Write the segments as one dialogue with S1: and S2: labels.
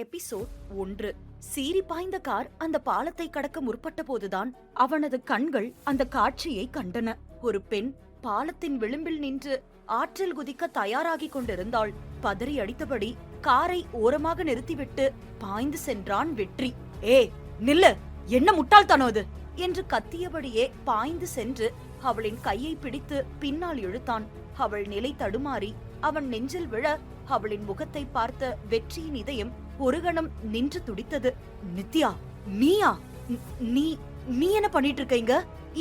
S1: Episode 1. சீறி பாய்ந்த car அந்த பாலத்தை கடக்க முற்பட்ட போதுதான் அவனது கண்கள் அந்த காட்சியை கண்டன. ஒரு பெண் பாலத்தின் விளிம்பில் நின்று ஆற்றில் குதிக்க தயாராகி கொண்டிருந்தாள். பதறி அடித்தபடி காரை ஓரமாக நிறுத்திவிட்டு பாய்ந்து சென்றான் வெற்றி. நில்லு, என்ன முட்டாள்தானோ அது என்று கத்தியபடியே பாய்ந்து சென்று அவளின் கையை பிடித்து பின்னால் இழுத்தான். அவள் நிலை தடுமாறி அவன் நெஞ்சில் விழ அவளின் முகத்தை பார்த்த வெற்றியின் இதயம் ஒரு கணம் நின்று துடித்தது. நித்யா, நீயா? நீ என்ன பண்ணிட்டு இருக்கீங்க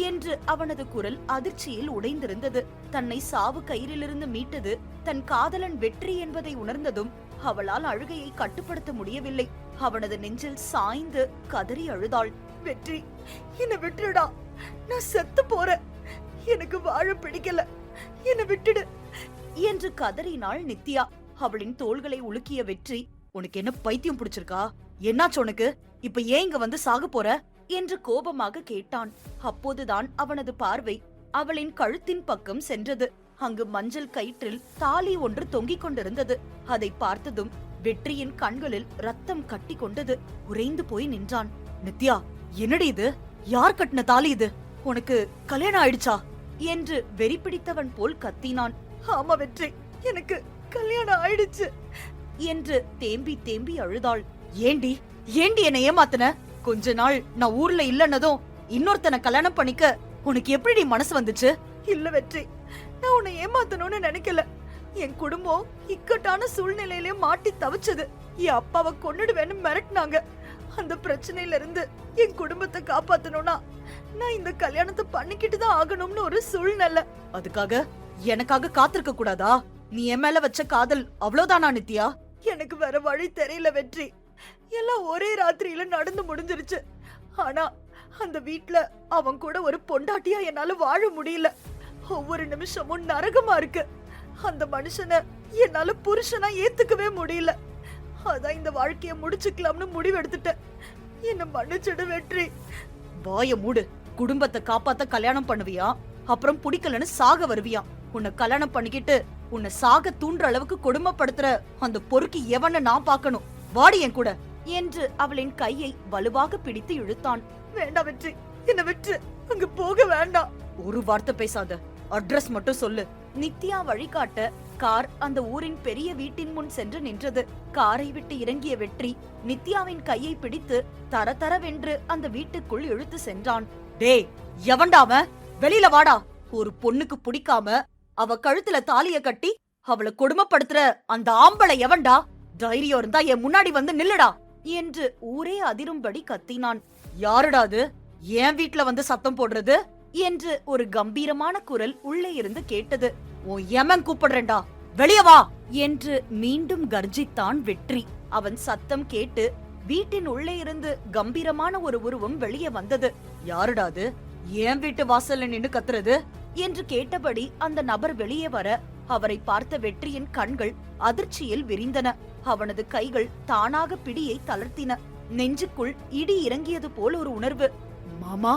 S1: என்று அவனது குரல் அதிர்ச்சியில் உடைந்திருந்தது. தன்னை சாவு கயிறிலிருந்து மீட்டது தன் காதலன் வெற்றி என்பதை உணர்ந்ததும் அவளால் அழுகையை கட்டுப்படுத்த முடியவில்லை. அவனது நெஞ்சில் சாய்ந்து கதறி அழுதாள். வெற்றி, என்ன விட்டுடா, நான் செத்து போறேன், எனக்கு வாழ பிடிக்கல, என்ன விட்டுடு என்று கதறினாள் நித்யா. அவளின் தோள்களை உலுக்கிய வெற்றி, உனக்கு என்ன பைத்தியம் பிடிச்சிருக்கா? என்னாச்சு உனக்கு? இப்ப ஏன் இங்க வந்து சாக போற என்று கோபமாக கேட்டான். அப்போதுதான் அவனது பார்வை அவளின் கழுத்தின் பக்கம் சென்றது. அங்கு மஞ்சள் கயிற்றில் தாலி ஒன்று தொங்கிக் கொண்டிருந்தது. அதை பார்த்ததும் வெற்றியின் கண்களில் ரத்தம் கட்டி கொண்டது. உறைந்து போய் நின்றான். நித்யா, என்னடி இது? யார் கட்டின தாலி இது? உனக்கு கல்யாணம் ஆயிடுச்சா என்று வெறி பிடித்தவன் போல் கத்தினான். ஆமா வெற்றி, எனக்கு கல்யாணம் ஆயிடுச்சு என்று தேம்பி தேம்பி அழுதாள். ஏண்டி என்னை ஏமாத்தின? கொஞ்ச நாள் நான் ஊர்ல இல்லன்னதும் இன்னொருத்தனை கல்யாணம் பண்ணிக்க உனக்கு எப்படி மனசு வந்துச்சு? இல்ல வெற்றி, நான் உன்னை ஏமாத்தணும்னு நினைக்கல. என் குடும்பம் இக்கட்டான சூழ்நிலையிலே மாட்டி தவிச்சது. என் அப்பாவை கொன்னுடுவேன்னு மிரட்டினாங்க. அந்த பிரச்சனையில இருந்து என் குடும்பத்தை காப்பாத்தணும்னா நான் இந்த கல்யாணத்தை பண்ணிக்கிட்டு தான் ஆகணும்னு ஒரு சூழ்நிலை. அதுக்காக எனக்காக காத்திருக்க கூடாதா? நீ என் மேல வச்ச காதல் அவ்வளவுதானா நித்யா? எனக்கு வேற வழி தெரியல வெற்றி. எல்லாம் ஒரே ராத்திரியில நடந்து முடிஞ்சிருச்சு. ஆனா அந்த வீட்ல அவன் கூட ஒரு பொண்டாட்டியா என்னால வாழ முடியல. ஒவ்வொரு நிமிஷமும் நரகமா இருக்கு. அந்த மனுஷனை என்னால புருஷனா ஏத்துக்கவே முடியல. அதான் இந்த வாழ்க்கைய முடிச்சுக்கலாம்னு முடிவெடுத்துட்டேன். என்ன மன்னிச்சிடு வெற்றி. வாய மூடு. குடும்பத்தை காப்பாத்த கல்யாணம் பண்ணுவியா, அப்புறம் பிடிக்கலன்னு சாக வருவியா? உன்னை கல்யாணம் பண்ணிக்கிட்டு உன்னை சாக தூண்டுற அளவுக்கு கொடுமைப்படுத்துற அந்த பொறுக்கி எவன நான் பாக்கணும். வாடி என் கூட என்று அவளின் கையை வலுவாக பிடித்து இழுத்தான். வேண்டாம் வெற்றி, என்ன விட்டு அங்க போக வேண்டாம். ஒரு வார்த்தை பேசாத, அட்ரஸ் மட்டும் சொல்லு. நித்யா வழிகாட்ட கார் அந்த ஊரின் பெரிய வீட்டின் முன் சென்று நின்றது. காரை விட்டு இறங்கிய வெற்றி நித்யாவின் கையை பிடித்து தர தரவென்று அந்த வீட்டுக்குள் இழுத்து சென்றான். டேய், எவன்டாம? வெளியில வாடா. ஒரு பொண்ணுக்கு பிடிக்காம அவ கழுத்துல தாலிய கட்டி அவளை கொடுமைப்படுத்துற அந்த ஆம்பளை எவன்டா? தைரியம் இருந்தா என் முன்னாடி வந்து நில்லுடா என்று ஊரே அதிரும்படி கத்தினான். யாருடா அது? என் வீட்ல வந்து சத்தம் போடுறது என்று ஒரு கம்பீரமான குரல் உள்ளே இருந்து கேட்டது. உன் எமன் கூப்பிடுறேன்டா, வெளிய வா என்று மீண்டும் கர்ஜித்தான் வெற்றி. அவன் சத்தம் கேட்டு வீட்டின் உள்ளே இருந்து கம்பீரமான ஒரு உருவம் வெளியே வந்தது. யாருடா அது? என் வீட்டு வாசல்ல நின்னு கத்துறது என்று கேட்டபடி அந்த நபர் வெளியே வர அவரை பார்த்த வெற்றியின் கண்கள் அதிர்ச்சியில் விரிந்தன. அவனது கைகள் தானாக பிடியை தளர்த்தின. நெஞ்சுக்குள் இடி இறங்கியது போல் ஒரு உணர்வு. மாமா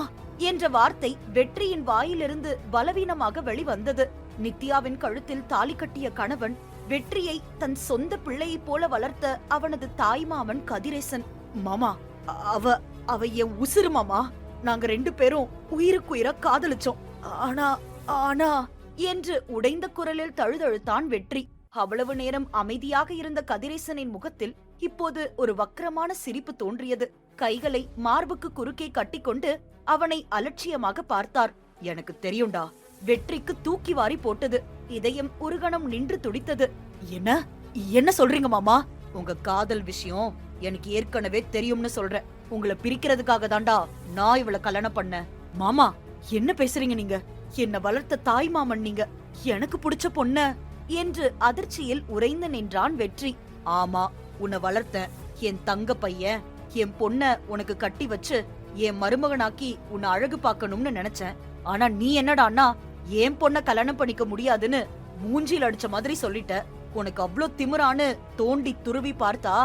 S1: என்ற வார்த்தை வெற்றியின் வாயிலிருந்து பலவீனமாக வெளிவந்தது. நித்யாவின் கழுத்தில் தாலி கட்டிய கணவன் வெற்றியை தன் சொந்த பிள்ளையை போல வளர்த்த அவனது தாய்மாமன் கதிரேசன். மாமா, அவ என் உசுறு மாமா. நாங்க 2 பேரும் உயிருக்குயிர காதலிச்சோம். ஆனா என்று உடைந்த குரலில் தழுதழுத்தான் வெற்றி. அவ்வளவு நேரம் அமைதியாக இருந்த கதிரேசனின் முகத்தில் இப்போது ஒரு வக்கிரமான சிரிப்பு தோன்றியது. கைகளை மார்புக்கு குறுக்கே கட்டிக்கொண்டு அவனை அலட்சியமாக பார்த்தார். எனக்கு தெரியும்டா. வெற்றிக்கு தூக்கி வாரி போட்டது. இதயம் ஒரு கணம் நின்று துடித்தது. என்ன சொல்றீங்க மாமா? உங்க காதல் விஷயம் எனக்கு ஏற்கனவே தெரியும்னு சொல்றேன். உங்களை பிரிக்கிறதுக்காக தாண்டா நான் இவளை கல்யாணம் பண்ண. மாமா, என்ன பேசுறீங்க நீங்க? என்ன வளர்த்த தாய் மாமன் நீங்க. எனக்கு பிடிச்ச பொண்ண என்று அதிர்ச்சியில் உறைந்து நின்றான் வெற்றி. ஆமா, உன்னை வளர்த்த என் தங்க பையன், என் பொண்ண உனக்கு கட்டி வச்சு என் மருமகனாக்கி உன்னை அழகு பார்க்கணும்னு நினைச்சேன். ஆனா நீ என்னடான்னா என் பொண்ண கல்யாணம் பண்ணிக்க முடியாதுன்னு மூஞ்சில் அடிச்ச மாதிரி சொல்லிட்ட. உனக்கு அவ்ளோ திமிரான்னு தோண்டி துருவி பார்த்தா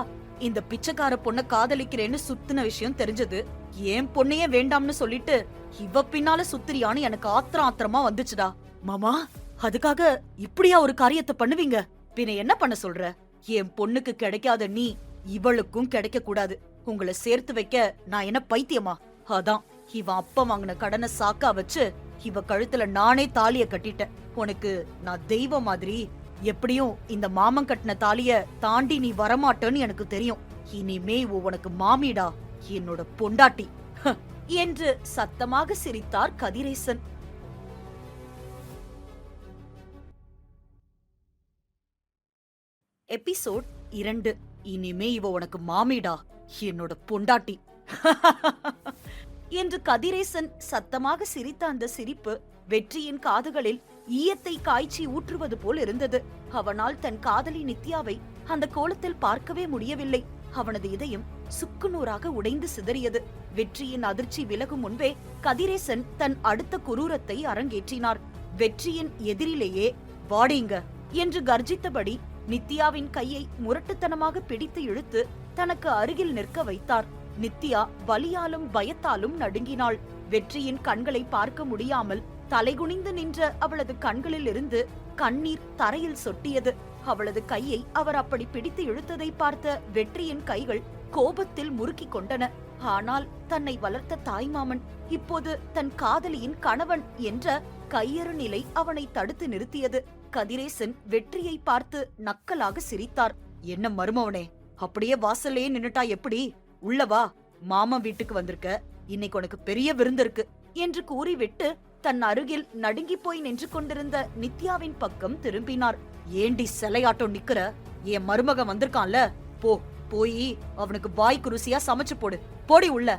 S1: இந்த பிச்சைக்கார பொண்ண காதலிக்கிறேன்னு சுத்தின விஷயம் தெரிஞ்சது. என் பொண்ணையே வேண்டாம்னு சொல்லிட்டு இவ பின்னால சுத்திரியான்னு எனக்கு ஆத்திரமா வந்துச்சுடா. மாமா, அதுக்காக இப்படியா ஒரு காரியத்தை பண்ணுவீங்க? பின்ன என்ன பண்ண சொல்ற? என் பொண்ணுக்கு கிடைக்காத நீ இவளுக்கும் கிடைக்க கூடாது. உங்களை சேர்த்து வைக்க நான் என்ன பைத்தியமா? அதான் இவன் அப்பா வாங்கின கடனை சாக்கா வச்சு இவ கழுத்துல நானே தாலிய கட்டிட்டேன். உனக்கு நான் தெய்வம் மாதிரி. எப்படியும் இந்த மாமன் கட்டின தாலிய தாண்டி நீ வரமாட்டேன்னு எனக்கு தெரியும். இனிமே உனக்கு மாமிடா, என்னோட பொண்டாட்டி என்று சத்தமாக சிரித்தார் கதிரேசன். எபிசோட் 2. இனிமே இவ உனக்கு மாமிடா, என்னோட பொண்டாட்டி என்று கதிரேசன் சத்தமாக சிரித்த அந்த சிரிப்பு வெற்றியின் காதுகளில் ஈயத்தை காய்ச்சி ஊற்றுவது போல் இருந்தது. அவனால் தன் காதலி நித்யாவை அந்த கோலத்தில் பார்க்கவே முடியவில்லை. அவனது இதயம் சுக்குநூறாக உடைந்து சிதறியது. வெற்றியின் அதிர்ச்சி விலகும் முன்பே கதிரேசன் தன் அடுத்த குரூரத்தை அரங்கேற்றினார். வெற்றியின் எதிரிலேயே வாடிங்க என்று கர்ஜித்தபடி நித்யாவின் கையை முரட்டுத்தனமாக பிடித்து இழுத்து தனக்கு அருகில் நிற்க வைத்தார். நித்யா வலியாலும் பயத்தாலும் நடுங்கினாள். வெற்றியின் கண்களை பார்க்க முடியாமல் தலைகுனிந்து நின்ற அவளது கண்களில் இருந்து கண்ணீர் தரையில் சொட்டியது. அவளது கையை அவர் அப்படி பிடித்து இழுத்ததை பார்த்த வெற்றியின் கைகள் கோபத்தில் முறுக்கிக் கொண்டன. ஆனால் தன்னை வளர்த்த தாய்மாமன் இப்போது தன் காதலியின் கணவன் என்ற கையறு நிலை அவனை தடுத்து நிறுத்தியது. கதிரேசன் வெற்றியை பார்த்து நக்கலாக சிரித்தார். என்ன மருமவனே, அப்படியே வாசல்லையே நின்னுட்டா எப்படி? உள்ளவா, மாமன் வீட்டுக்கு வந்திருக்க, இன்னைக்கு உனக்கு பெரிய விருந்து இருக்கு என்று கூறிவிட்டு தன் அருகில் நடுங்கி போய் நின்று கொண்டிருந்த நித்யாவின் பக்கம் திரும்பினார். ஏண்டி சிலையாட்டம் நிக்கிற? என் மருமகன் வந்திருக்கான்ல, போய் அவனுக்கு வாய்க்கு ருசியா சமைச்சு போடு, போடி உள்ள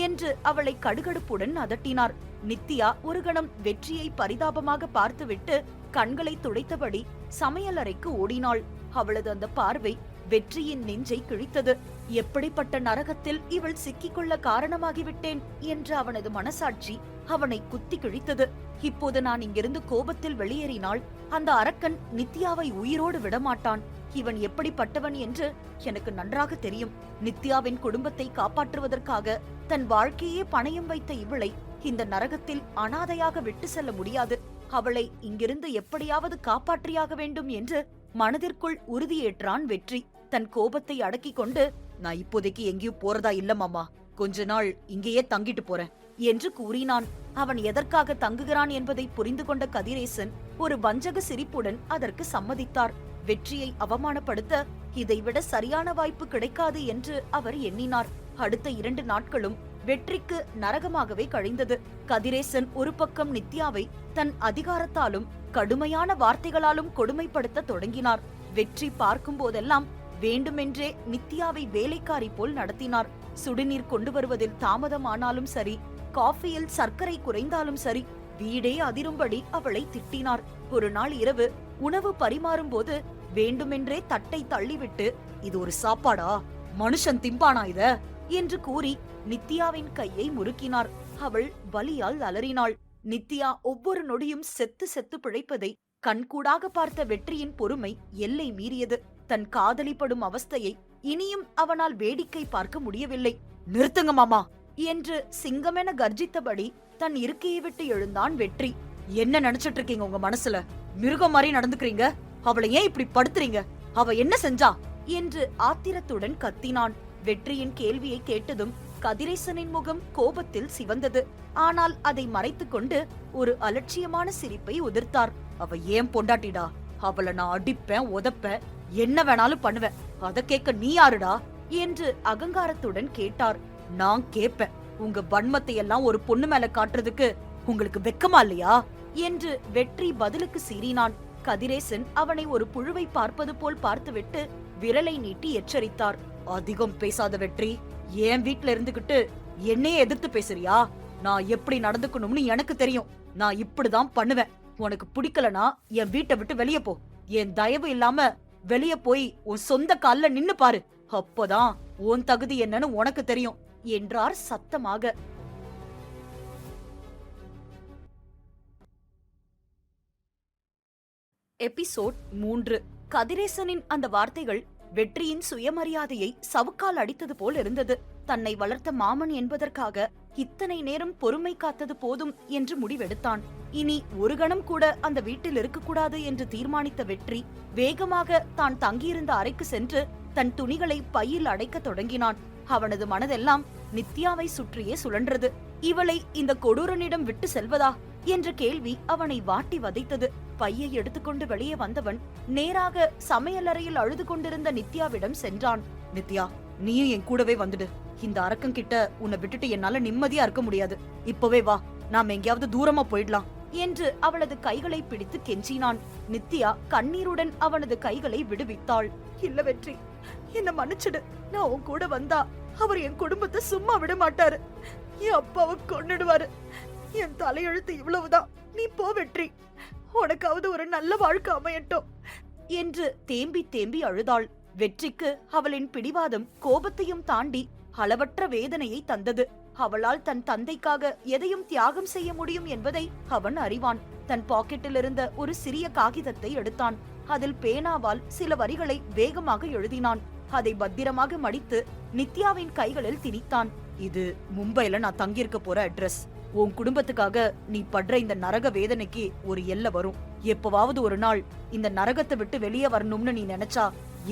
S1: என்று அவளை கடுகடுப்புடன் அதட்டினார். நித்யா ஒரு கணம் வெற்றியை பரிதாபமாக பார்த்துவிட்டு கண்களை துடைத்தபடி சமையலறைக்கு ஓடினாள். அவளது அந்த பார்வை வெற்றியின் நெஞ்சை கிழித்தது. எப்படிப்பட்ட நரகத்தில் இவள் சிக்கிக்கொள்ள காரணமாகிவிட்டேன் என்ற அவனது மனசாட்சி அவனை குத்தி கிழித்தது. இப்போது நான் இங்கிருந்து கோபத்தில் வெளியேறினால் அந்த அரக்கன் நித்யாவை உயிரோடு விடமாட்டான். இவன் எப்படிப்பட்டவன் என்று எனக்கு நன்றாக தெரியும். நித்யாவின் குடும்பத்தை காப்பாற்றுவதற்காக தன் வாழ்க்கையே பணயம் வைத்த இவளை இந்த நரகத்தில் அனாதையாக விட்டு செல்ல முடியாது. அவளை இங்கிருந்து எப்படியாவது காப்பாற்றியாக வேண்டும் என்று மனதிற்குள் உறுதியேற்றான் வெற்றி. தன் கோபத்தை அடக்கிக் கொண்டு, நான் இப்போதைக்கு எங்கேயும் போறதா இல்ல மாமா, கொஞ்ச நாள் இங்கேயே தங்கிட்டு போறேன் என்று கூறினான். அவன் எதற்காக தங்குகிறான் என்பதை புரிந்து கொண்ட கதிரேசன் ஒரு வஞ்சக சிரிப்புடன் அதற்கு சம்மதித்தார். வெற்றியை அவமானப்படுத்த இதைவிட சரியான வாய்ப்பு கிடைக்காது என்று அவர் எண்ணினார். அடுத்த 2 நாட்களும் வெற்றிக்கு நரகமாகவே கழிந்தது. கதிரேசன் ஒரு பக்கம் நித்யாவை தன் அதிகாரத்தாலும் கடுமையான வார்த்தைகளாலும் கொடுமைப்படுத்த தொடங்கினார். வெற்றி பார்க்கும் போதெல்லாம் வேண்டுமென்றே நித்யாவை வேலைக்காரி போல் நடத்தினார். சுடுநீர் கொண்டு வருவதில் தாமதமானாலும் சரி, காஃபியில் சர்க்கரை குறைந்தாலும் சரி, வீடே அதிரும்படி அவளை திட்டினார். ஒரு நாள் இரவு உணவு பரிமாறும் போது வேண்டுமென்றே தட்டை தள்ளிவிட்டு, இது ஒரு சாப்பாடா, மனுஷன் திம்பானா இத என்று கூறி நித்யாவின் கையை முறுக்கினார். அவள் வலியால் அலறினாள். நித்யா ஒவ்வொரு நொடியும் செத்து செத்து பிழைப்பதை கண்கூடாக பார்த்த வெற்றியின் பொறுமை எல்லை மீறியது. தன் காதலிப்படும் அவஸ்தையை இனியும் அவனால் வேடிக்கை பார்க்க முடியவில்லை. நிறுத்துங்க மாமா என்று சிங்கமென கர்ஜித்தபடி தன் இருக்கையை விட்டு எழுந்தான் வெற்றி. என்ன நினைச்சிட்டு இருக்கீங்க உங்க மனசுல? மிருகம் மாதிரி நடந்துக்கிறீங்க. அவளை ஏன் இப்படி படுத்துறீங்க? அவ என்ன செஞ்சா என்று ஆத்திரத்துடன் கத்தினான். வெற்றியின் கேள்வியை கேட்டதும் கதிரேசனின் முகம் கோபத்தில் சிவந்தது. ஆனால் அதை மறைத்துக் கொண்டு ஒரு அலட்சியமான சிரிப்பை உதிர்த்தார். அவ ஏன் பொண்டாட்டிடா, அவளை நான் அடிப்பேன், உதப்பேன், என்ன வேணாலும் பண்ணுவேன், அத கேட்க நீ யாருடா என்று அகங்காரத்துடன் கேட்டார். நான் கேப்பேன், உங்க வன்மத்தை எல்லாம் ஒரு பொண்ணு மேல காட்டுறதுக்கு உங்களுக்கு வெக்கமா இல்லையா என்று வெற்றி பதிலுக்கு சீறினான். கதிரேசன் அவனை ஒரு புழுவை பார்ப்பது போல் பார்த்துவிட்டு விரலை நீட்டி எச்சரித்தார். அதிகம் பேசாத வெற்றி, என் வீட்ல இருந்துகிட்டு என்னையே எதிர்த்து பேசுறியா? நான் எப்படி நடந்துக்கணும்னு எனக்கு தெரியும். நான் இப்படிதான் பண்ணுவேன். உனக்கு பிடிக்கலனா என் வீட்டை விட்டு வெளியே போ. என் தயவு இல்லாம வெளியே போய் உன் சொந்த கால்ல நின்னு பாரு. அப்போதான் உன் தகுதி என்னன்னு உனக்கு தெரியும் என்றார் சத்தமாக. எபிசோட் 3. கதிரேசனின் அந்த வார்த்தைகள் வெற்றியின் சுயமரியாதையை சவுக்கால் அடித்தது போல் இருந்தது. தன்னை வளர்த்த மாமன் என்பதற்காக இத்தனை நேரம் பொறுமை காத்தது போதும் என்று முடிவெடுத்தான். இனி ஒரு கணம் கூட அந்த வீட்டில் இருக்கக்கூடாது என்று தீர்மானித்த வெற்றி வேகமாக தான் தங்கியிருந்த அறைக்கு சென்று தன் துணிகளை பையில் அடைக்க தொடங்கினான். அவனது மனதெல்லாம் நித்யாவை சுற்றியே சுழன்றது. இவளை இந்த கொடூரனிடம் விட்டு செல்வதா என்ற கேள்வி அவனை வாட்டி வதைத்தது. பையை எடுத்துக்கொண்டு வெளியே வந்தவன் நேராக சமையலறையில் அழுது கொண்டிருந்த நித்யாவிடம் சென்றான். நித்யா, நீயும் என் கூடவே வந்துடு. இந்த அரக்கன் கிட்ட உன்னை விட்டுட்டு என்னால நிம்மதியா இருக்க முடியாது. இப்பவே வா, நாம் எங்கேயாவது தூரமா போயிடலாம் என்று அவளது கைகளை பிடித்து கெஞ்சினான். நித்யா கண்ணீருடன் அவனது கைகளை விடுவித்தாள். இல்ல வெற்றி, என்ன மன்னிச்சிடு. நான் உன் கூட வந்தா அவர் என் குடும்பத்தை சும்மா விட மாட்டாரு. என் அப்பாவை கொன்னுடுவாரு. என் தலையெழுத்து இவ்வளவுதான். நீ போ வெற்றி, உனக்காவது ஒரு நல்ல வாழ்க்கை அமையட்டும் என்று தேம்பி தேம்பி அழுதாள். வெற்றிக்கு அவளின் பிடிவாதம் கோபத்தையும் தாண்டி அளவற்ற வேதனையை தந்தது. அவளால் தன் தந்தைக்காக எதையும் தியாகம் செய்ய முடியும் என்பதை அவன் அறிவான். தன் பாக்கெட்டில் இருந்த ஒரு சிறிய காகிதத்தை எடுத்தான். அதில் பேனாவால் சில வரிகளை வேகமாக எழுதினான். அதை பத்திரமாக மடித்து நித்யாவின் கைகளில் திணித்தான். இது மும்பைல நான் தங்கியிருக்க போற அட்ரஸ். உன் குடும்பத்துக்காக நீ படுற இந்த நரக வேதனைக்கு ஒரு எல்லை வரும். எப்பவாவது ஒரு நாள் இந்த நரகத்தை விட்டு வெளியே வரணும்னு நீ நினைச்சா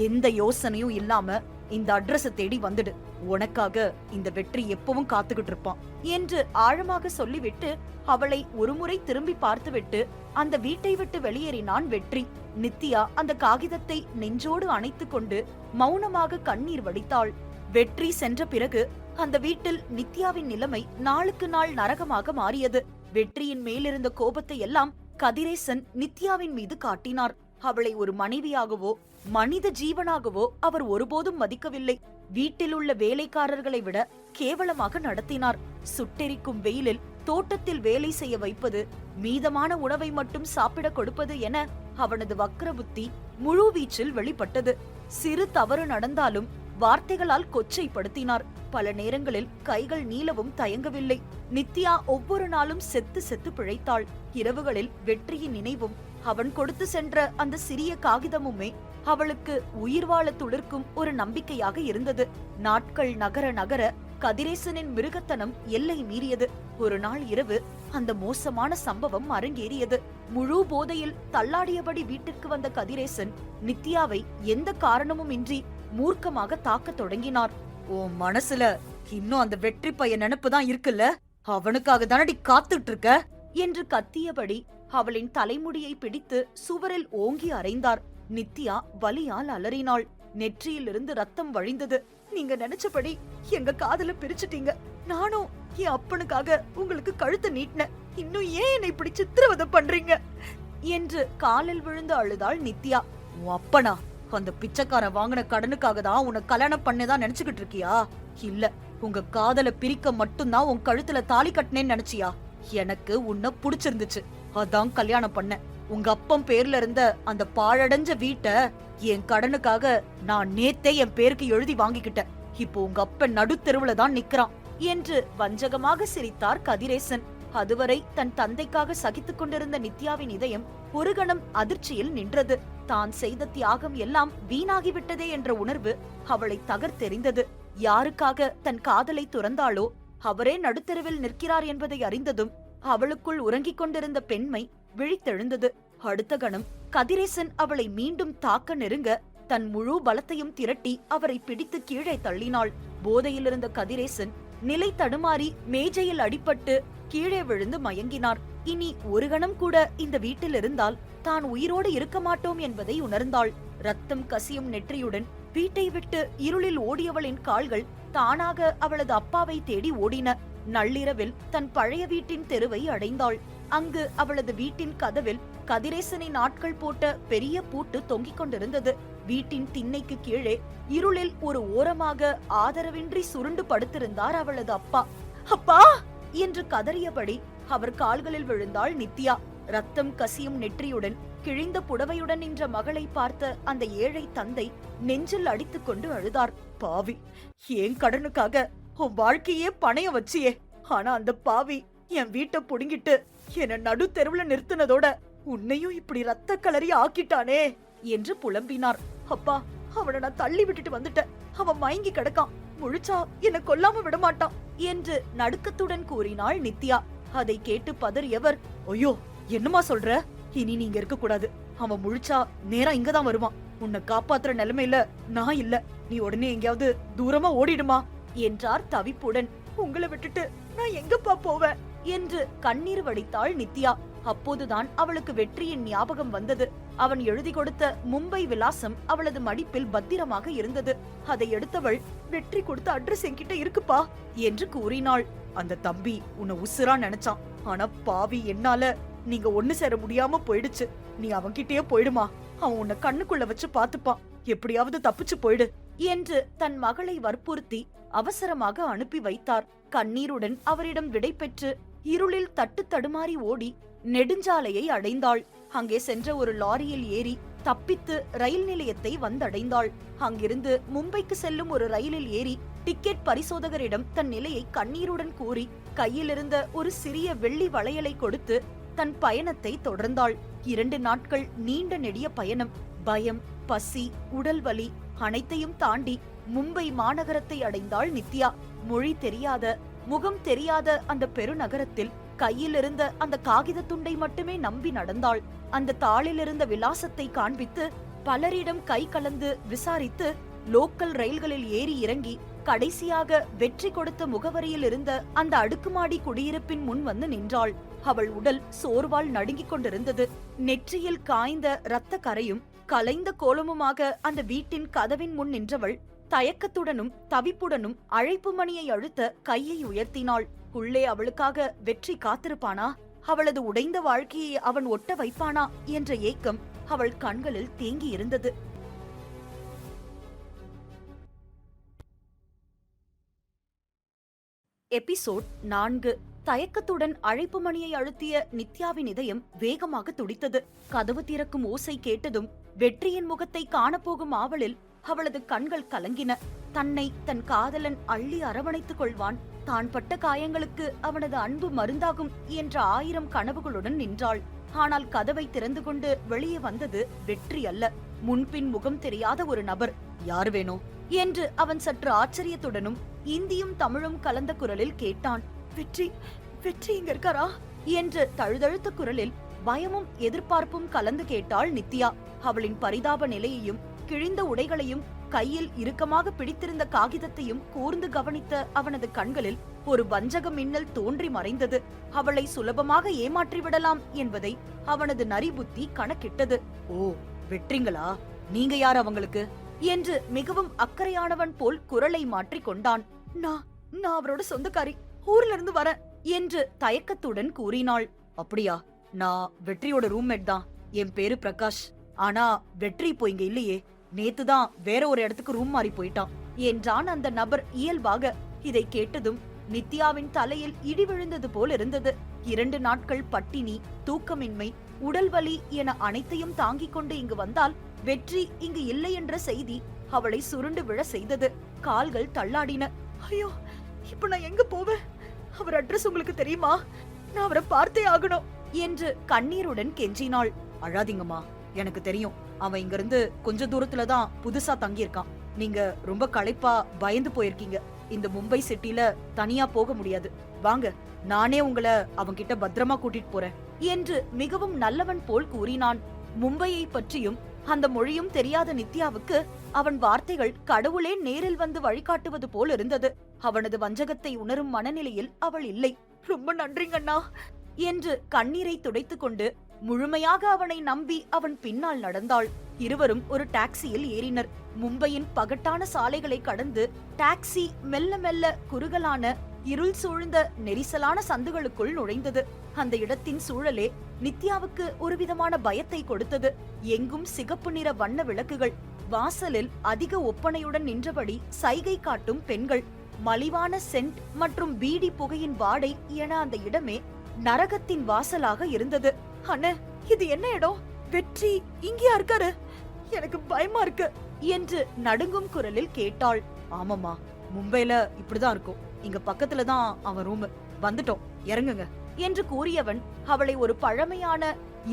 S1: எந்த யோசனையும் இல்லாம இந்த அட்ரஸ தேடி வந்துடு. உனக்காக இந்த வெற்றி எப்பவும் காத்துக்கிட்டு இருப்பான் என்று ஆழமாக சொல்லிவிட்டு அவளை ஒருமுறை திரும்பி பார்த்துவிட்டு அந்த வீட்டை விட்டு வெளியேறினான் வெற்றி. நித்யா அந்த காகிதத்தை நெஞ்சோடு அணைத்துக் கொண்டு மௌனமாக கண்ணீர் வடித்தாள். வெற்றி சென்ற பிறகு அந்த வீட்டில் நித்யாவின் நிலைமை நாளுக்கு நாள் நரகமாக மாறியது. வெற்றியின் மேலிருந்த கோபத்தை எல்லாம் கதிரேசன் நித்யாவின் மீது காட்டினார். அவளை ஒரு மனைவியாகவோ மனித ஜீவனாகவோ அவர் ஒருபோதும் மதிக்கவில்லை. வீட்டில் உள்ள வேலைக்காரர்களை விட கேவலமாக நடத்தினார். சுட்டெரிக்கும் வெயிலில் தோட்டத்தில் வேலை செய்ய வைப்பது, மீதமான உணவை மட்டும் சாப்பிட கொடுப்பது என அவனது வக்ர புத்தி முழு வீச்சில் வெளிப்பட்டது. சிறு தவறு நடந்தாலும் வார்த்தைகளால் கொச்சைப்படுத்தினார். பல நேரங்களில் கைகள் நீளவும் தயங்கவில்லை. நித்யா ஒவ்வொரு நாளும் செத்து செத்து பிழைத்தாள். இரவுகளில் வெற்றியின் நினைவும் அவன் கொடுத்து சென்ற அந்த சிறிய காகிதமுமே அவளுக்கு உயிர் வாழ துளிர்க்கும் ஒரு நம்பிக்கையாக இருந்தது. நாட்கள் நகர நகர கதிரேசனின் மிருகத்தனம் எல்லை மீறியது. ஒரு நாள் இரவு அந்த மோசமான சம்பவம் அரங்கேறியது. முழு போதையில் தள்ளாடியபடி வீட்டிற்கு வந்த கதிரேசன் நித்யாவை எந்த காரணமும் இன்றி மூர்க்கமாக தாக்க தொடங்கினார். உன் மனசுல இன்னும் அந்த வெற்றி பையன் நினைப்புதான் இருக்குல்ல? அவனுக்காக தானடி காத்துட்டு இருக்க என்று கத்தியபடி அவளின் தலைமுடியை பிடித்து சுவரில் ஓங்கி அறைந்தார். நித்யா வலியால் அலறினாள். நெற்றியிலிருந்து ரத்தம் வழிந்தது. நீங்க நினைச்சபடி எங்க காதல பிரிச்சுட்டீங்க. நானும் என் அப்பனுக்காக உங்களுக்கு கழுத்து நீட்டின. இன்னும் ஏன் என்னை இப்படி சித்திரவதை பண்றீங்க என்று காலில் விழுந்து அழுதாள் நித்யா. உன் அப்பனா அந்த பிச்சைக்கார வாங்கின கடனுக்காக தான் உன்னை கல்யாணம் பண்ணதான் நினைச்சுக்கிட்டு இருக்கியா? இல்ல, உங்க காதல பிரிக்க மட்டும்தான் உன் கழுத்துல தாலி கட்டினேன்னு நினைச்சியா? எனக்கு உன்னை புடிச்சிருந்துச்சு, அதான் கல்யாணம் பண்ண. உங்க அப்பன் பேர்ல இருந்த அந்த பாழடைஞ்ச வீட்டை என் கடனுக்காக நான் நேத்தே என் பேருக்கு எழுதி வாங்கிக்கிட்டேன். இப்போ உங்க அப்பன் நடுத்தெருவுல தான் நிக்கிறான் என்று வஞ்சகமாக சிரித்தார் கதிரேசன். அதுவரை தன் தந்தைக்காக சகித்துக் கொண்டிருந்த நித்யாவின் இதயம் ஒரு கணம் அதிர்ச்சியில் நின்றது. தான் செய்த தியாகம் எல்லாம் வீணாகிவிட்டதே என்ற உணர்வு அவளை தகர்த்தெறிந்தது. யாருக்காக தன் காதலை துறந்தாளோ அவரே நடுத்தெருவில் நிற்கிறார் என்பதை அறிந்ததும் அவளுக்குள் உறங்கிக் கொண்டிருந்த பெண்மை விழித்தெழுந்தது. அடுத்த கணம் கதிரேசன் அவளை மீண்டும் தாக்க நெருங்க தன் முழு பலத்தையும் திரட்டி அவரை பிடித்து கீழே தள்ளினாள். போதையிலிருந்த கதிரேசன் நிலை தடுமாறி மேஜையில் அடிபட்டு கீழே விழுந்து மயங்கினார். இனி ஒரு கணம் கூட இந்த வீட்டில் இருந்தால் தான் உயிரோடு இருக்க மாட்டோம் என்பதை உணர்ந்தாள். ரத்தம் கசியும் நெற்றியுடன் வீட்டை விட்டு இருளில் ஓடியவளின் கால்கள் தானாக அவளது அப்பாவை தேடி ஓடின. நள்ளிரவில் தன் பழைய வீட்டின் தெருவை அடைந்தாள். அங்கு அவளது வீட்டின் கதவில் கதிரேசனின் ஆட்கள் போட்ட பெரிய பூட்டு தொங்கிக் கொண்டிருந்தது. வீட்டின் திண்ணைக்கு கீழே இருளில் ஒரு ஓரமாக ஆதரவின்றி சுருண்டு படுத்திருந்தார் அவளது அப்பா. அப்பா என்று கதறியபடி அவர் கால்களில் விழுந்தாள் நித்யா. ரத்தம் கசியும் நெற்றியுடன் கிழிந்த புடவையுடன் நின்ற மகளை பார்த்த அந்த ஏழை தந்தை நெஞ்சில் அடித்துக் கொண்டு அழுதார். பாவி, ஏன் கடனுக்காக உன் வாழ்க்கையே பணைய வச்சியே. ஆனா அந்த பாவி என் வீட்டை புடுங்கிட்டு என்ன நடு தெருவுல நிறுத்தினதோட உன்னையும் இப்படி ரத்த கலரி ஆக்கிட்டானே என்று புலம்பினார். அப்பா, அவனை நான் தள்ளி விட்டுட்டு வந்துட்டேன். அவன் மயங்கி கிடக்கான். முழிச்சா என்ன கொல்லாம விடமாட்டான் என்று நடுக்கத்துடன் கூறினாள் நித்யா. அதை கேட்டு பதறியவர், ஐயோ, என்னமா சொல்ற? இனி நீங்க இருக்க கூடாது. அவன் முழிச்சா நேரா இங்கதான் வருவான். உன்னை காப்பாத்துற நிலைமையில நான் இல்ல. நீ உடனே எங்கேயாவது தூரமா ஓடிடுமா என்றார் தவிப்புடன். உங்களை விட்டுட்டு நான் எங்கப்பா போவேன் என்று கண்ணீர் வடித்தாள் நித்யா. அப்போதுதான் அவளுக்கு வெற்றியின் ஞாபகம் வந்தது. அவன் எழுதி கொடுத்த மும்பை விலாசம் அவளது மடிப்பில் பத்திரமாக இருந்தது. அதை எடுத்தவள், வெற்றி கொடுத்த அட்ரஸ் என்கிட்ட இருக்குப்பா என்று கூறினாள். அந்த தம்பி உன்னை உசுரா நினைச்சான். ஆனா பாவி, என்னால நீங்க ஒண்ணு சேர முடியாம போயிடுச்சு. நீ அவன்கிட்டயே போயிடுமா, அவன் உன்னை கண்ணுக்குள்ள வச்சு பாத்துப்பான். எப்படியாவது தப்பிச்சு போயிடு என்று தன் மகளை வற்புறுத்தி அவசரமாக அனுப்பி வைத்தார். கண்ணீருடன் அவரிடம் விடை பெற்று இருளில் தட்டு தடுமாறி ஓடி நெடுஞ்சாலையை அடைந்தாள். அங்கே சென்ற ஒரு லாரியில் ஏறி தப்பித்து ரயில் நிலையத்தை வந்தடைந்தாள். அங்கிருந்து மும்பைக்கு செல்லும் ஒரு ரயிலில் ஏறி டிக்கெட் பரிசோதகரிடம் தன் நிலையை கண்ணீருடன் கூறி கையில் இருந்த ஒரு சிறிய வெள்ளி வளையலை கொடுத்து தன் பயணத்தை தொடர்ந்தாள். 2 நாட்கள் நீண்ட நெடிய பயணம். பயம், பசி, உடல் வலி அனைத்தையும் தாண்டி மும்பை மாநகரத்தை அடைந்தாள் நித்யா. மொழி தெரியாத, முகம் தெரியாத அந்த பெருநகரத்தில் கையில் இருந்த அந்த காகித துண்டை மட்டுமே நம்பி நடந்தாள். அந்த தாளில் இருந்த விலாசத்தை காண்பித்து பலரிடம் கை கலந்து விசாரித்து லோக்கல் ரயில்களில் ஏறி இறங்கி கடைசியாக வெற்றி கொடுத்த முகவரியில் இருந்த அந்த அடுக்குமாடி குடியிருப்பின் முன் வந்து நின்றாள். அவள் உடல் சோர்வால் நடுங்கிக் கொண்டிருந்தது. நெற்றியில் காய்ந்த இரத்த கரையும் கலைந்த கோலமுமாக அந்த வீட்டின் கதவின் முன் நின்றவள் தயக்கத்துடனும் தவிப்புடனும் அழைப்பு மணியை அழுத்த கையை உயர்த்தினாள். உள்ளே அவளுக்காக வெற்றி காத்திருப்பானா? அவளது உடைந்த வாழ்க்கையை அவன் ஒட்ட வைப்பானா என்ற ஏக்கம் அவள் கண்களில் தேங்கி இருந்தது. எபிசோட் 4. தயக்கத்துடன் அழைப்பு மணியை அழுத்திய நித்யாவின் இதயம் வேகமாக துடித்தது. கதவு திறக்கும் ஓசை கேட்டதும் வெற்றியின் முகத்தை காணப்போகும் ஆவலில் அவளது கண்கள் கலங்கின. தன்னை தன் காதலன் அள்ளி அரவணைத்துக் கொள்வான், தான் பட்ட காயங்களுக்கு அவனது அன்பு மருந்தாகும் என்ற 1000 கனவுகளுடன் நின்றாள். ஆனால் கதவை திறந்து கொண்டு வெளியே வந்தது வெற்றி அல்ல, முன்பின் முகம் தெரியாத ஒரு நபர். யார் வேணும் என்று அவன் சற்று ஆச்சரியத்துடனும் இந்தியும் தமிழும் கலந்த குரலில் கேட்டான். வெற்றி, வெற்றி இங்க இருக்காரா என்று தழுதழுத்த குரலில் பயமும் எதிர்பார்ப்பும் கலந்து கேட்டாள் நித்யா. அவளின் பரிதாப நிலையையும் கிழிந்த உடைகளையும் கையில் இறுக்கமாக பிடித்திருந்த காகிதத்தையும் கூர்ந்து கவனித்த அவனது கண்களில் ஒரு வஞ்சக மின்னல் தோன்றி மறைந்தது. அவளை சுலபமாக ஏமாற்றிவிடலாம் என்பதை அவனது நரிபுத்தி கணக்கிட்டது. ஓ, வெற்றிங்களா? நீங்க யார் அவங்களுக்கு என்று மிகவும் அக்கறையானவன் போல் குரலை மாற்றிக் கொண்டான். நான் அவரோட சொந்தக்காரி, ஊர்ல இருந்து வரேன் என்று தயக்கத்துடன் கூறினாள். அப்படியா? நான் வெற்றியோட ரூம்மேட் தான். என் பேரு பிரகாஷ். ஆனா வெற்றி இப்போ இங்க இல்லையே. நேத்துதான் வேற ஒரு இடத்துக்கு ரூம் மாறி போயிட்டான் என்றான் அந்த நபர் இயல்பாக. இதை கேட்டதும் நித்யாவின் தலையில் இடி விழுந்தது போல் இருந்தது. 2 நாட்கள் பட்டினி, தூக்கமின்மை, உடல் வலி என அனைத்தையும் தாங்கிக் கொண்டு இங்கு வந்தால் வெற்றி இங்கு இல்லை என்ற செய்தி அவளை சுருண்டு விழ செய்தது. கால்கள் தள்ளாடின. ஐயோ, இப்ப நான் எங்க போவேன்? அவர் அட்ரஸ் உங்களுக்கு தெரியுமா? நான் அவரை பார்த்தே ஆகணும் என்று கண்ணீருடன் கெஞ்சினாள். அழாதீங்கம்மா, எனக்கு தெரியும். அவன் இங்க இருந்து கொஞ்ச தூரத்துலதான் புதுசா தங்கியிருக்கான். நீங்க ரொம்ப களைப்பா பயந்து போயிருக்கீங்க. இந்த மும்பை சிட்டில தனியா போக முடியாது. வாங்க, நானே உங்களை அவன்கிட்ட பத்திரமா கூட்டிட்டு போறேன் என்று மிகவும் நல்லவன் போல் கூறினான். மும்பையை பற்றியும் அந்த மொழியும் தெரியாத நித்யாவுக்கு அவன் வார்த்தைகள் கடவுளே நேரில் வந்து வழிகாட்டுவது போல் இருந்தது. அவனது வஞ்சகத்தை உணரும் மனநிலையில் அவள் இல்லை. ரொம்ப நன்றிங்கண்ணா என்று கண்ணீரை துடைத்துக் கொண்டு முழுமையாக அவனை நம்பி அவன் பின்னால் நடந்தாள். இருவரும் ஒரு டாக்ஸியில் ஏறினர். மும்பையின் பகட்டான சாலைகளை கடந்து டாக்ஸி மெல்ல மெல்ல குறுகலான இருள் சூழ்ந்த நெரிசலான சந்துகளுக்குள் நுழைந்தது. அந்த இடத்தின் சூழலே நித்யாவுக்கு ஒருவிதமான பயத்தை கொடுத்தது. எங்கும் சிகப்பு நிற வண்ண விளக்குகள், வாசலில் அதிக ஒப்பனையுடன் நின்றபடி சைகை காட்டும் பெண்கள், மலிவான சென்ட் மற்றும் பீடி புகையின் வாடை என அந்த இடமே நரகத்தின் வாசலாக இருந்தது. அண்ணே, இது என்ன இடம்? வெற்றி இங்கேயா இருக்காரு? எனக்கு பயமா இருக்கு என்று நடுங்கும் குரலில் கேட்டாள். ஆமாமா, மும்பைல இப்படிதான் இருக்கும். இங்க பக்கத்துலதான் அவன் ரூம். வந்துட்டோம், இறங்குங்க என்று கூறியவன் அவளை ஒரு பழமையான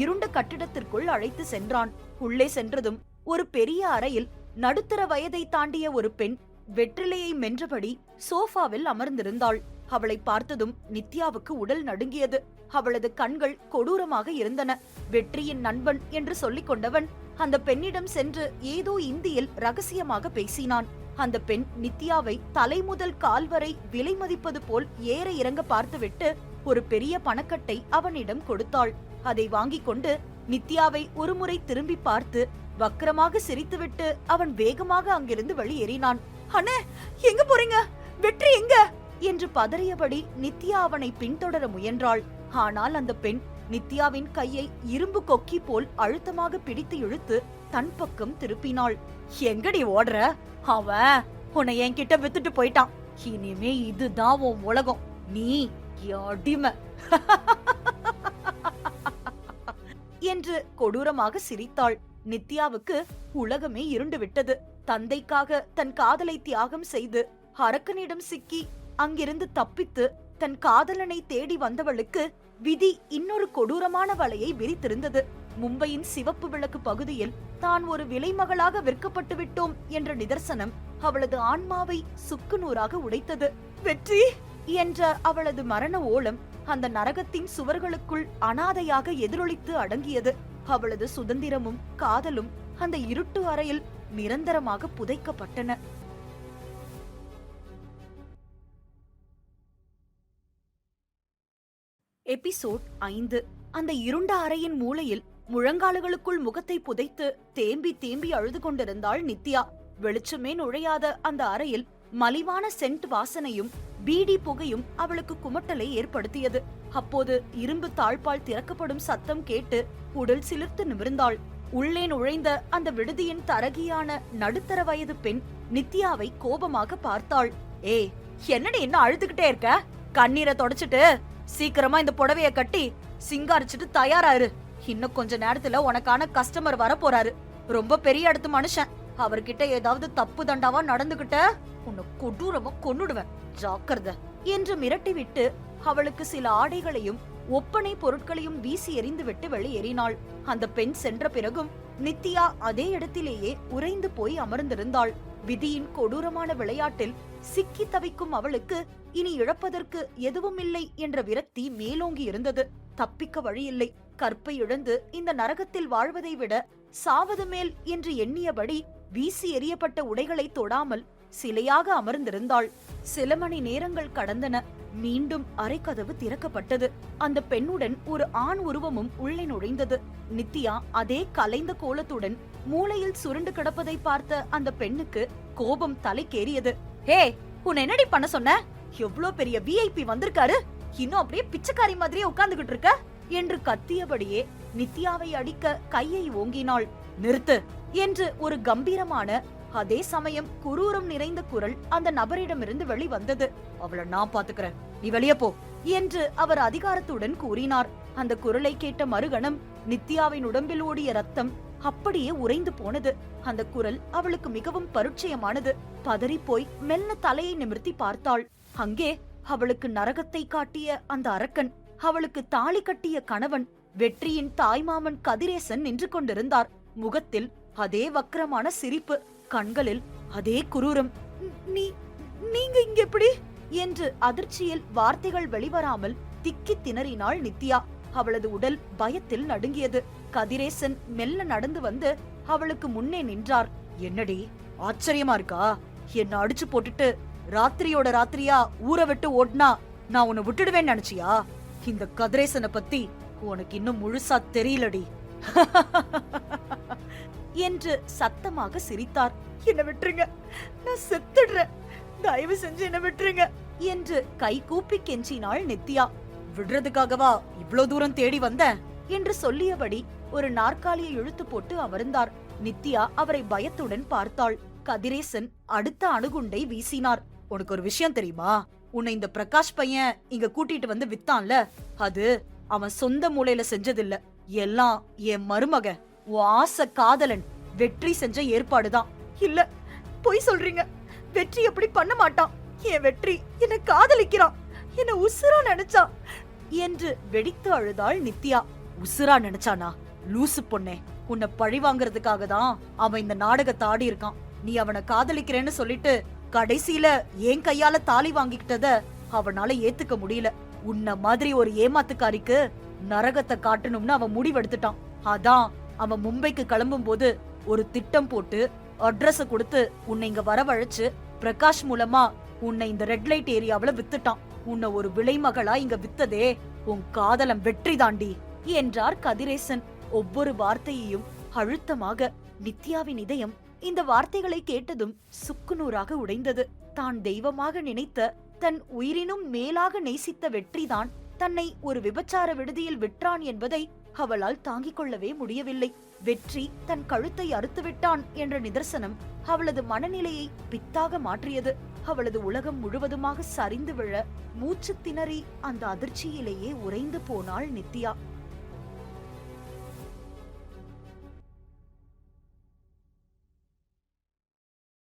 S1: இருண்ட கட்டிடத்திற்குள் அழைத்து சென்றான். உள்ளே சென்றதும் ஒரு பெரிய அறையில் நடுத்தர வயதை தாண்டிய ஒரு பெண் வெற்றிலையை மென்றபடி சோஃபாவில் அமர்ந்திருந்தாள். அவளை பார்த்ததும் நித்யாவுக்கு உடல் நடுங்கியது. அவளது கண்கள் கொடூரமாக இருந்தன. வெற்றியின் நண்பன் என்று சொல்லிக் கொண்டவன் அந்த பெண்ணிடம் சென்று ஏதோ இந்தியில் ரகசியமாக பேசினான். அந்த பெண் நித்யாவை தலை முதல் கால் வரை விலை மதிப்பது போல் ஏற இறங்க பார்த்துவிட்டு ஒரு பெரிய பணக்கட்டை அவனிடம் கொடுத்தாள். அதை வாங்கிக் கொண்டு நித்யாவை ஒருமுறை திரும்பி பார்த்து வக்கரமாக சிரித்துவிட்டு அவன் வேகமாக அங்கிருந்து வெளியேறினான். அண்ணே, எங்க போறீங்க? வெற்றி எங்க என்று பதறியபடி நித்யா அவனை பின்தொடர முயன்றாள். ஆனால் அந்த பெண் நித்யாவின் கையை இரும்பு கொக்கி போல் அழுத்தமாக பிடித்து இழுத்து தன் பக்கம் திருப்பினாள். எங்கடி ஓடுற? அவன் உன்னை என்கிட்ட வித்துட்டு போயிட்டான். இனிமே இதுதான் உன் உலகம். நீ அடிமை என்று கொடூரமாக சிரித்தாள். நித்யாவுக்கு உலகமே இருண்டு விட்டது. தந்தைக்காக தன் காதலை தியாகம் செய்து அரக்கனிடம் சிக்கி அங்கிருந்து தப்பித்து தன் காதலனை தேடி வந்தவளுக்கு விதி இன்னொரு கொடூரமான வலையை விரித்திருந்தது. மும்பையின் சிவப்பு விளக்கு பகுதியில் தான் ஒரு விலைமகளாக விற்கப்பட்டு விட்டோம் என்ற நிதர்சனம் அவளது ஆன்மாவை சுக்குநூறாக உடைத்தது. வெற்றி என்ற அவளது மரண ஓலம் அந்த நரகத்தின் சுவர்களுக்குள் அனாதையாக எதிரொலித்து அடங்கியது. அவளது சுதந்திரமும் காதலும் அந்த இருட்டு அறையில் நிரந்தரமாக புதைக்கப்பட்டன. எபிசோட் 5. அந்த இருண்ட அறையின் மூலையில் முழங்கால்களுக்குள் முகத்தை புதைத்து தேம்பி தேம்பி அழுது கொண்டிருந்தாள் நித்யா. வெளிச்சமே நுழையாத அந்த அறையில் மலிவான சென்ட் வாசனையும் பீடி புகையும் அவளுக்கு குமட்டலை ஏற்படுத்தியது. அப்போது இரும்பு தாழ்பால் திறக்கப்படும் சத்தம் கேட்டு உடல் சிலிர்த்து நிமிர்ந்தாள். உள்ளே நுழைந்த அந்த விடுதியின் தரகியான நடுத்தர வயது பெண் நித்யாவை கோபமாக பார்த்தாள். ஏய், என்னடி என்ன அழுதுகிட்டே இருக்க? கண்ணீரை தொடச்சிட்டு சீக்கிரமா இந்த புடவைய கட்டி சிங்காரிச்சிட்டு தயாராரு. இன்னும் கொஞ்ச நேரத்துல உனக்கான கஸ்டமர் வர போறாரு. ரொம்ப பெரிய இடத்து மனுஷன். அவர்கிட்ட ஏதாவது தப்பு தண்டாவா நடந்துகிட்ட உன்னை கொடூரமா கொன்னுடுவேன், ஜாக்கிரதை என்று மிரட்டிவிட்டு அவளுக்கு சில ஆடைகளையும் ஒப்பனை பொருட்களையும் வீசி எறிந்து விட்டு வெளியேறினாள். அந்த பெண் சென்ற பிறகும் நித்யா அதே இடத்திலேயே உறைந்து போய் அமர்ந்திருந்தாள். விதியின் கொடூரமான விளையாட்டில் சிக்கி தவிக்கும் அவளுக்கு இனி இழப்பதற்கு எதுவும் இல்லை என்ற விரக்தி மேலோங்கி இருந்தது. தப்பிக்க வழியில்லை. கற்பை இழந்து இந்த நரகத்தில் வாழ்வதை விட சாவது மேல் என்று எண்ணியபடி வீசி எறியப்பட்ட உடைகளை தொடாமல் சிலையாக அமர்ந்திருந்தாள். சில மணி நேரங்கள் கடந்தன. மீண்டும் அறைக்கதவு திறக்கப்பட்டது. அந்த பெண்ணுடன் ஒரு ஆண் உருவமும் உள்ளே நுழைந்தது. நித்யா அதே கலைந்த கோலத்துடன் மூளையில் சுருண்டு கிடப்பதை பார்த்த அந்த பெண்ணுக்கு கோபம் தலைக்கேறியது. ஹே, உன்னை என்னடி பண்ண சொன்ன? எவ்வளவு பெரிய விஐபி வந்திருக்காரு, இன்னும் அப்படியே பிச்சைக்காரி மாதிரியே உட்கார்ந்துகிட்டு இருக்க என்று கத்தியபடியே நித்யாவை அடிக்க கையை ஓங்கினாள். நிறுத்து என்று ஒரு கம்பீரமான அதே சமயம் குரூரம் நிறைந்த குரல் அந்த நபரிடமிருந்து வெளிவந்தது. அவளை நான் பாத்துக்கிறேன், நீ வெளியே போ என்று அவர் அதிகாரத்துடன் கூறினார். அந்த குரலை கேட்ட மறுகணம் நித்யாவின் உடம்பில் ஓடிய ரத்தம் அப்படியே உறைந்து போனது. அந்த குரல் அவளுக்கு மிகவும் பரிச்சயமானது. பதறி போய் மெல்ல தலையை நிமிர்த்தி பார்த்தாள். அங்கே அவளுக்கு நரகத்தை காட்டிய அந்த அரக்கன், அவளுக்கு தாலி கட்டிய கணவன், வெற்றியின் தாய்மாமன் கதிரேசன் நின்று கொண்டிருந்தார். முகத்தில் அதே வக்கரமான சிரிப்பு, கண்களில் அதே குரூரம். நீங்க இங்க எப்படி என்று அதிர்ச்சியில் வார்த்தைகள் வெளிவராமல் திக்கி திணறினாள் நித்யா. அவளது உடல் பயத்தில் நடுங்கியது. கதிரேசன் மெல்ல நடந்து வந்து அவளுக்கு முன்னே நின்றார். என்னடி ஆச்சரியமா இருக்கா? என்ன அடிச்சு போட்டுட்டு ராத்திரியோட ராத்திரியா ஊரை விட்டு ஓடுனா நான் உன்னை விட்டுடுவேன்னு நினைச்சியா? இந்த கதிரேசனை பத்தி உனக்கு இன்னும் முழுசா தெரியலடி என்று சத்தமாக சிரித்தார். என்ன விட்டுருங்க, நான் செத்துடுறேன், தயவு செஞ்சு என்ன விட்டுருங்க என்று கை கூப்பி கெஞ்சினாள் நித்யா. விடுறதுக்காகவா இவ்வளவு தூரம் தேடி வந்த என்று சொல்லியபடி ஒரு நாற்காலியை இழுத்து போட்டு அமர்ந்தார். நித்யா அவரை பயத்துடன் பார்த்தாள். கதிரேசன் அடுத்த அணுகுண்டை வீசினார். உனக்கு ஒரு விஷயம் தெரியுமா? உன்னை இந்த பிரகாஷ் பையன் இங்க கூட்டிட்டு வந்து வித்தான்ல, அது அவன் சொந்த மூளையில செஞ்சதில்ல, எல்லாம் என் மருமக, உன் ஆசை காதலன் வெற்றி செஞ்ச ஏற்பாடுதான். இல்ல, பொய் சொல்றீங்க. வெற்றி எப்படி பண்ண மாட்டான். என் வெற்றி என்ன காதலிக்கிறான், என்ன உசுரா நினைச்சான் என்று வெடித்து அழுதாள் நித்யா. உசுரா நினைச்சானா? லூசு பொண்ணே, உன்னை பழி வாங்கறதுக்காக தான் அவன் இந்த நாடகத்தை ஆடி இருக்கான். நீ அவனை காதலிக்கிறேன்னு சொல்லிட்டு கடைசியில என் கையால தாலி வாங்கிக்கிட்டத அவனால ஏத்துக்க முடியல. உன்ன மாதிரி ஒரு ஏமாத்துக்காரிக்கு நரகத்தை காட்டணும்னு அவன் முடிவெடுத்துட்டான். அதான் அவன் மும்பைக்கு கிளம்பும் போது ஒரு திட்டம் போட்டு அட்ரஸ் கொடுத்து உன்னை இங்க வரவழைச்சு பிரகாஷ் மூலமா உன்னை இந்த ரெட் லைட் ஏரியாவுல வித்துட்டான். உன்னை ஒரு விலைமகளா இங்க வித்ததே உன் காதலம் வெற்றி தாண்டி என்றார் கதிரேசன். ஒவ்வொரு வார்த்தையையும் அழுத்தமாக. நித்யாவின் இதயம் இந்த வார்த்தைகளை கேட்டதும் சுக்குநூறாக உடைந்தது. தான் தெய்வமாக நினைத்த, தன் உயிரினும் மேலாக நேசித்த வெற்றிதான் தன்னை ஒரு விபச்சார விடுதியில் விற்றான் என்பதை அவளால் தாங்கிக் கொள்ளவே முடியவில்லை. வெற்றி தன் கழுத்தை அறுத்துவிட்டான் என்ற நிதர்சனம் அவளது மனநிலையை பித்தாக மாற்றியது. அவளது உலகம் முழுவதுமாக சரிந்து விழ, மூச்சு திணறி அந்த அதிர்ச்சியிலேயே உறைந்து போனாள் நித்யா.